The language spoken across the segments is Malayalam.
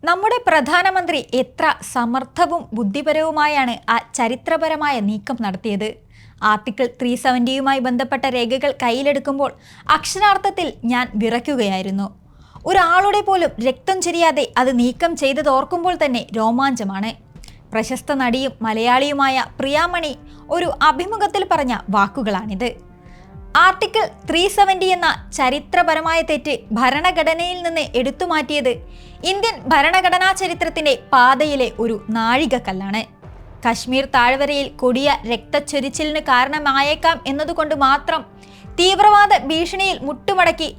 നമ്മുടെ പ്രധാനമന്ത്രി എത്ര സമർത്ഥവും ബുദ്ധിപരവുമായാണ് ആ ചരിത്രപരമായ നീക്കം നടത്തിയത്. ആർട്ടിക്കിൾ 370യുമായി ബന്ധപ്പെട്ട രേഖകൾ കയ്യിലെടുക്കുമ്പോൾ അക്ഷരാർത്ഥത്തിൽ ഞാൻ വിറയ്ക്കുകയായിരുന്നു. ഒരാളുടെ പോലും രക്തം ചൊരിയാതെ അത് നീക്കം ചെയ്തതോർക്കുമ്പോൾ തന്നെ രോമാഞ്ചമാണ്. പ്രശസ്ത നടിയും മലയാളിയുമായ പ്രിയാമണി ഒരു അഭിമുഖത്തിൽ പറഞ്ഞ വാക്കുകളാണിത്. ആർട്ടിക്കിൾ 370 എന്ന ചരിത്രപരമായ തെറ്റ് ഭരണഘടനയിൽ നിന്ന് എടുത്തുമാറ്റിയത് ഇന്ത്യൻ ഭരണഘടനാ ചരിത്രത്തിന്റെ പാതയിലെ ഒരു നാഴികക്കല്ലാണ്. കശ്മീർ താഴ്വരയിൽ കൊടിയ രക്തച്ചൊരിച്ചിലിന് കാരണമായേക്കാം എന്നതുകൊണ്ട് മാത്രം തീവ്രവാദ ഭീഷണിയിൽ മുട്ടുമടക്കി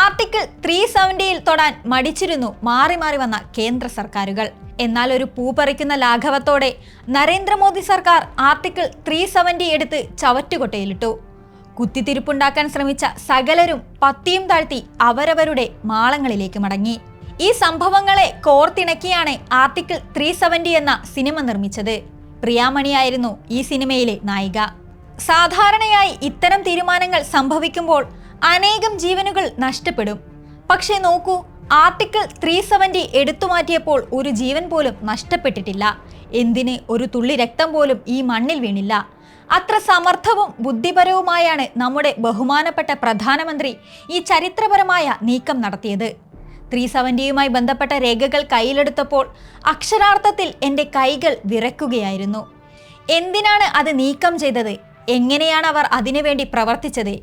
ആർട്ടിക്കിൾ 370യിൽ തൊടാൻ മടിച്ചിരുന്നു മാറി മാറി വന്ന കേന്ദ്ര സർക്കാരുകൾ. എന്നാൽ ഒരു പൂ പറിക്കുന്ന ലാഘവത്തോടെ നരേന്ദ്രമോദി സർക്കാർ ആർട്ടിക്കിൾ 370 എടുത്ത് ചവറ്റുകൊട്ടയിലിട്ടു. കുത്തിത്തിരിപ്പുണ്ടാക്കാൻ ശ്രമിച്ച സകലരും പത്തിയും താഴ്ത്തി അവരവരുടെ മാളങ്ങളിലേക്ക് മടങ്ങി. ഈ സംഭവങ്ങളെ കോർത്തിണക്കിയാണ് ആർട്ടിക്കിൾ 370 എന്ന സിനിമ നിർമ്മിച്ചത്. പ്രിയാമണിയായിരുന്നു ഈ സിനിമയിലെ നായിക. സാധാരണയായി ഇത്തരം തീരുമാനങ്ങൾ സംഭവിക്കുമ്പോൾ അനേകം ജീവനുകൾ നഷ്ടപ്പെടും. പക്ഷേ നോക്കൂ, ആർട്ടിക്കിൾ 370 എടുത്തുമാറ്റിയപ്പോൾ ഒരു ജീവൻ പോലും നഷ്ടപ്പെട്ടിട്ടില്ല. എന്തിന് ഒരു തുള്ളി രക്തം പോലും ഈ മണ്ണിൽ വീണില്ല. അത്ര സമർത്ഥവും ബുദ്ധിപരവുമായാണ് നമ്മുടെ ബഹുമാനപ്പെട്ട പ്രധാനമന്ത്രി ഈ ചരിത്രപരമായ നീക്കം നടത്തിയത്. 370യുമായി ബന്ധപ്പെട്ട രേഖകൾ കയ്യിലെടുത്തപ്പോൾ അക്ഷരാർത്ഥത്തിൽ എൻ്റെ കൈകൾ വിറയ്ക്കുകയായിരുന്നു. എന്തിനാണ് അത് നീക്കം ചെയ്തത്? എങ്ങനെയാണ് അവർ അതിനുവേണ്ടി പ്രവർത്തിച്ചത്?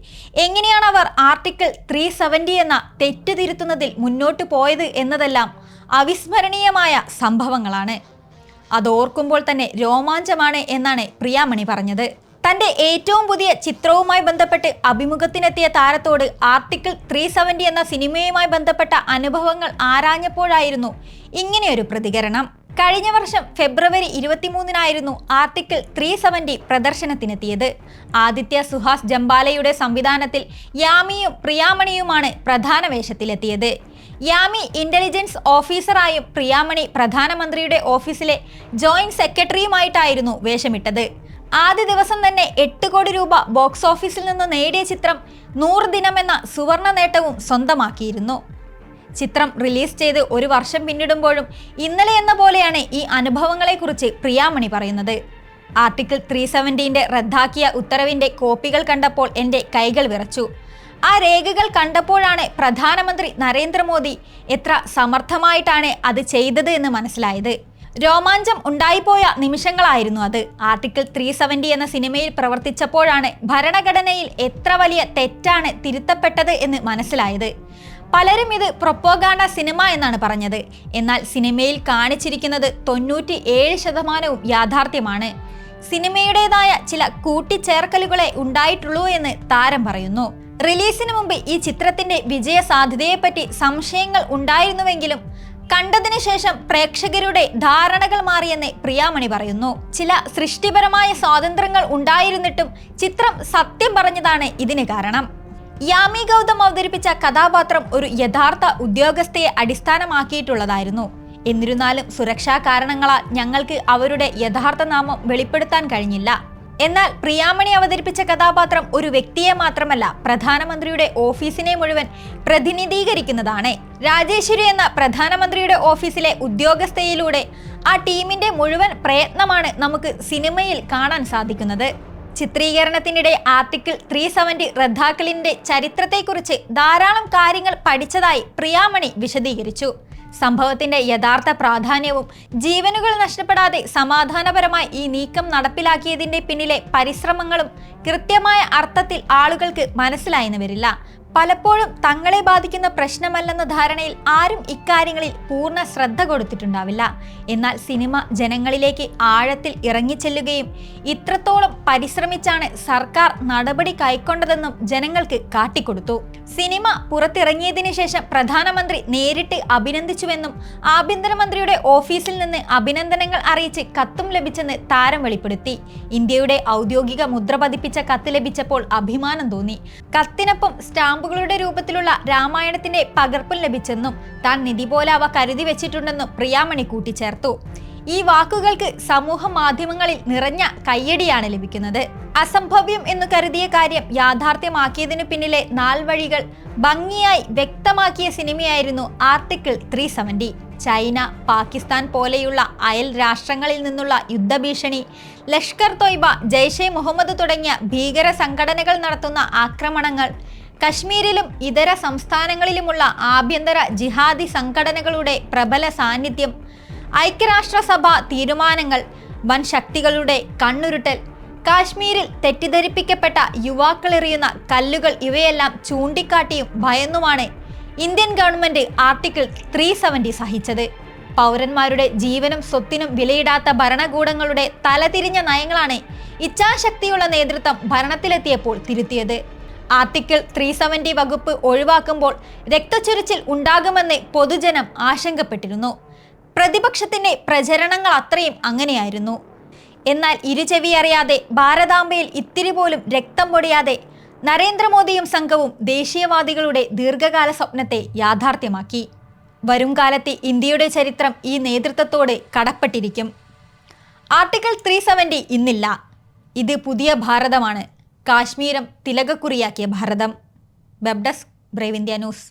എങ്ങനെയാണ് അവർ ആർട്ടിക്കിൾ 370 എന്ന തെറ്റ് തിരുത്തുന്നതിൽ മുന്നോട്ട് പോയത് എന്നതെല്ലാം അവിസ്മരണീയമായ സംഭവങ്ങളാണ്. അതോർക്കുമ്പോൾ തന്നെ രോമാഞ്ചമാണ് എന്നാണ് പ്രിയാമണി പറഞ്ഞത്. തൻ്റെ ഏറ്റവും പുതിയ ചിത്രവുമായി ബന്ധപ്പെട്ട് അഭിമുഖത്തിനെത്തിയ താരത്തോട് ആർട്ടിക്കിൾ 370 എന്ന സിനിമയുമായി ബന്ധപ്പെട്ട അനുഭവങ്ങൾ ആരാഞ്ഞപ്പോഴായിരുന്നു ഇങ്ങനെയൊരു പ്രതികരണം. കഴിഞ്ഞ വർഷം ഫെബ്രുവരി 23-നായിരുന്നു ആർട്ടിക്കിൾ 370 പ്രദർശനത്തിനെത്തിയത്. ആദിത്യ സുഹാസ് ജംബാലയുടെ സംവിധാനത്തിൽ യാമിയും പ്രിയാമണിയുമാണ് പ്രധാന വേഷത്തിലെത്തിയത്. യാമി ഇന്റലിജൻസ് ഓഫീസറായും പ്രിയാമണി പ്രധാനമന്ത്രിയുടെ ഓഫീസിലെ ജോയിന്റ് സെക്രട്ടറിയുമായിട്ടായിരുന്നു വേഷമിട്ടത്. ആദ്യ ദിവസം തന്നെ 8 കോടി രൂപ ബോക്സ് ഓഫീസിൽ നിന്ന് നേടിയ ചിത്രം 100 ദിനമെന്ന സുവർണ നേട്ടവും സ്വന്തമാക്കിയിരുന്നു. ചിത്രം റിലീസ് ചെയ്ത് ഒരു വർഷം പിന്നിടുമ്പോഴും ഇന്നലെ എന്ന പോലെയാണ് ഈ അനുഭവങ്ങളെക്കുറിച്ച് പ്രിയാമണി പറയുന്നത്. ആർട്ടിക്കിൾ 370 റദ്ദാക്കിയ ഉത്തരവിന്റെ കോപ്പികൾ കണ്ടപ്പോൾ എൻ്റെ കൈകൾ വിറച്ചു. ആ രേഖകൾ കണ്ടപ്പോഴാണ് പ്രധാനമന്ത്രി നരേന്ദ്രമോദി എത്ര സമർത്ഥമായിട്ടാണ് അത് ചെയ്തത് എന്ന് മനസ്സിലായത്. രോമാഞ്ചം ഉണ്ടായിപ്പോയ നിമിഷങ്ങളായിരുന്നു അത്. ആർട്ടിക്കിൾ 370 എന്ന സിനിമയിൽ പ്രവർത്തിച്ചപ്പോഴാണ് ഭരണഘടനയിൽ എത്ര വലിയ തെറ്റാണ് തിരുത്തപ്പെട്ടത് എന്ന് മനസ്സിലായത്. പലരും ഇത് പ്രൊപ്പഗാണ്ട സിനിമ എന്നാണ് പറഞ്ഞത്. എന്നാൽ സിനിമയിൽ കാണിച്ചിരിക്കുന്നത് 97% യാഥാർത്ഥ്യമാണ്. സിനിമയുടേതായ ചില കൂട്ടിച്ചേർക്കലുകളെ ഉണ്ടായിട്ടുള്ളൂ എന്ന് താരം പറയുന്നു. റിലീസിന് മുമ്പ് ഈ ചിത്രത്തിന്റെ വിജയ സാധ്യതയെപ്പറ്റി സംശയങ്ങൾ ഉണ്ടായിരുന്നുവെങ്കിലും കണ്ടതിന് ശേഷം പ്രേക്ഷകരുടെ ധാരണകൾ മാറിയെന്ന് പ്രിയാമണി പറയുന്നു. ചില സൃഷ്ടിപരമായ സ്വാതന്ത്ര്യങ്ങൾ ഉണ്ടായിരുന്നിട്ടും ചിത്രം സത്യം പറഞ്ഞതാണ് ഇതിന് കാരണം. യാമി ഗൗതം അവതരിപ്പിച്ച കഥാപാത്രം ഒരു യഥാർത്ഥ ഉദ്യോഗസ്ഥയെ അടിസ്ഥാനമാക്കിയിട്ടുള്ളതായിരുന്നു. എന്നിരുന്നാലും സുരക്ഷാ കാരണങ്ങളാൽ ഞങ്ങൾക്ക് അവരുടെ യഥാർത്ഥ നാമം വെളിപ്പെടുത്താൻ കഴിഞ്ഞില്ല. എന്നാൽ പ്രിയാമണി അവതരിപ്പിച്ച കഥാപാത്രം ഒരു വ്യക്തിയെ മാത്രമല്ല, പ്രധാനമന്ത്രിയുടെ ഓഫീസിനെ മുഴുവൻ പ്രതിനിധീകരിക്കുന്നതാണ്. രാജേശ്വരി എന്ന പ്രധാനമന്ത്രിയുടെ ഓഫീസിലെ ഉദ്യോഗസ്ഥയിലൂടെ ആ ടീമിന്റെ മുഴുവൻ പ്രയത്നമാണ് നമുക്ക് സിനിമയിൽ കാണാൻ സാധിക്കുന്നത്. ചിത്രീകരണത്തിനിടെ ആർട്ടിക്കിൾ 370 റദ്ദാക്കലിന്റെ ചരിത്രത്തെക്കുറിച്ച് ധാരാളം കാര്യങ്ങൾ പഠിച്ചതായി പ്രിയാമണി വിശദീകരിച്ചു. സംഭവത്തിന്റെ യഥാർത്ഥ പ്രാധാന്യവും ജീവനുകൾ നഷ്ടപ്പെടാതെ സമാധാനപരമായി ഈ നീക്കം നടപ്പിലാക്കിയതിന്റെ പിന്നിലെ പരിശ്രമങ്ങളും കൃത്യമായ അർത്ഥത്തിൽ ആളുകൾക്ക് മനസ്സിലായെന്ന് വരില്ല. പലപ്പോഴും തങ്ങളെ ബാധിക്കുന്ന പ്രശ്നമല്ലെന്ന ധാരണയിൽ ആരും ഇക്കാര്യങ്ങളിൽ പൂർണ്ണ ശ്രദ്ധ കൊടുത്തിട്ടുണ്ടാവില്ല. എന്നാൽ സിനിമ ജനങ്ങളിലേക്ക് ആഴത്തിൽ ഇറങ്ങിച്ചെല്ലുകയും ഇത്രത്തോളം പരിശ്രമിച്ചാണ് സർക്കാർ നടപടി കൈക്കൊണ്ടതെന്നും ജനങ്ങൾക്ക് കാട്ടിക്കൊടുത്തു. സിനിമ പുറത്തിറങ്ങിയതിനു ശേഷം പ്രധാനമന്ത്രി നേരിട്ട് അഭിനന്ദിച്ചുവെന്നും ആഭ്യന്തരമന്ത്രിയുടെ ഓഫീസിൽ നിന്ന് അഭിനന്ദനങ്ങൾ അറിയിച്ച് കത്തും ലഭിച്ചെന്ന് താരം വെളിപ്പെടുത്തി. ഇന്ത്യയുടെ ഔദ്യോഗിക മുദ്ര പതിപ്പിച്ച കത്ത് ലഭിച്ചപ്പോൾ അഭിമാനം തോന്നി. കത്തിനൊപ്പം സ്റ്റാമ്പുകളുടെ രൂപത്തിലുള്ള രാമായണത്തിന്റെ പകർപ്പും ലഭിച്ചെന്നും താൻ നിധി പോലെ അവ കരുതി വെച്ചിട്ടുണ്ടെന്നും പ്രിയാമണി കൂട്ടിച്ചേർത്തു. ഈ വാക്കുകൾക്ക് സമൂഹ മാധ്യമങ്ങളിൽ നിറഞ്ഞ കയ്യടിയാണ് ലഭിക്കുന്നത്. അസംഭവ്യം എന്ന് കരുതിയ കാര്യം യാഥാർത്ഥ്യമാക്കിയതിനു പിന്നിലെ നാൾവഴികൾ ഭംഗിയായി വ്യക്തമാക്കിയ സിനിമയായിരുന്നു ആർട്ടിക്കിൾ 370. ചൈന, പാകിസ്ഥാൻ പോലെയുള്ള അയൽ രാഷ്ട്രങ്ങളിൽ നിന്നുള്ള യുദ്ധഭീഷണി, ലഷ്കർ തൊയ്ബ, ജയ്ഷെ മുഹമ്മദ് തുടങ്ങിയ ഭീകര സംഘടനകൾ നടത്തുന്ന ആക്രമണങ്ങൾ, കശ്മീരിലും ഇതര സംസ്ഥാനങ്ങളിലുമുള്ള ആഭ്യന്തര ജിഹാദി സംഘടനകളുടെ പ്രബല സാന്നിധ്യം, ഐക്യരാഷ്ട്രസഭ തീരുമാനങ്ങൾ, വൻ ശക്തികളുടെ കണ്ണുരുട്ടൽ, കാശ്മീരിൽ തെറ്റിദ്ധരിപ്പിക്കപ്പെട്ട യുവാക്കളെറിയുന്ന കല്ലുകൾ ഇവയെല്ലാം ചൂണ്ടിക്കാട്ടിയും ഭയന്നുമാണ് ഇന്ത്യൻ ഗവൺമെന്റ് ആർട്ടിക്കിൾ 370 സഹിച്ചത്. പൗരന്മാരുടെ ജീവനും സ്വത്തിനും വിലയിടാത്ത ഭരണകൂടങ്ങളുടെ തലതിരിഞ്ഞ നയങ്ങളാണ് ഇച്ഛാശക്തിയുള്ള നേതൃത്വം ഭരണത്തിലെത്തിയപ്പോൾ തിരുത്തിയത്. ആർട്ടിക്കിൾ 370 വകുപ്പ് ഒഴിവാക്കുമ്പോൾ രക്തച്ചൊരിച്ചിൽ ഉണ്ടാകുമെന്ന് പൊതുജനം ആശങ്കപ്പെട്ടിരുന്നു. പ്രതിപക്ഷത്തിന്റെ പ്രചരണങ്ങൾ അത്രയും അങ്ങനെയായിരുന്നു. എന്നാൽ ഇരുചെവി അറിയാതെ, ഭാരതാംബയിൽ ഇത്തിരി പോലും രക്തം പൊടിയാതെ നരേന്ദ്രമോദിയും സംഘവും ദേശീയവാദികളുടെ ദീർഘകാല സ്വപ്നത്തെ യാഥാർത്ഥ്യമാക്കി. വരും കാലത്തെ ഇന്ത്യയുടെ ചരിത്രം ഈ നേതൃത്വത്തോട് കടപ്പെട്ടിരിക്കും. ആർട്ടിക്കിൾ 370 ഇന്നില്ല. ഇത് പുതിയ ഭാരതമാണ്. കാശ്മീരം തിലകക്കുറിയാക്കിയ ഭാരതം. Web desk, brave India news.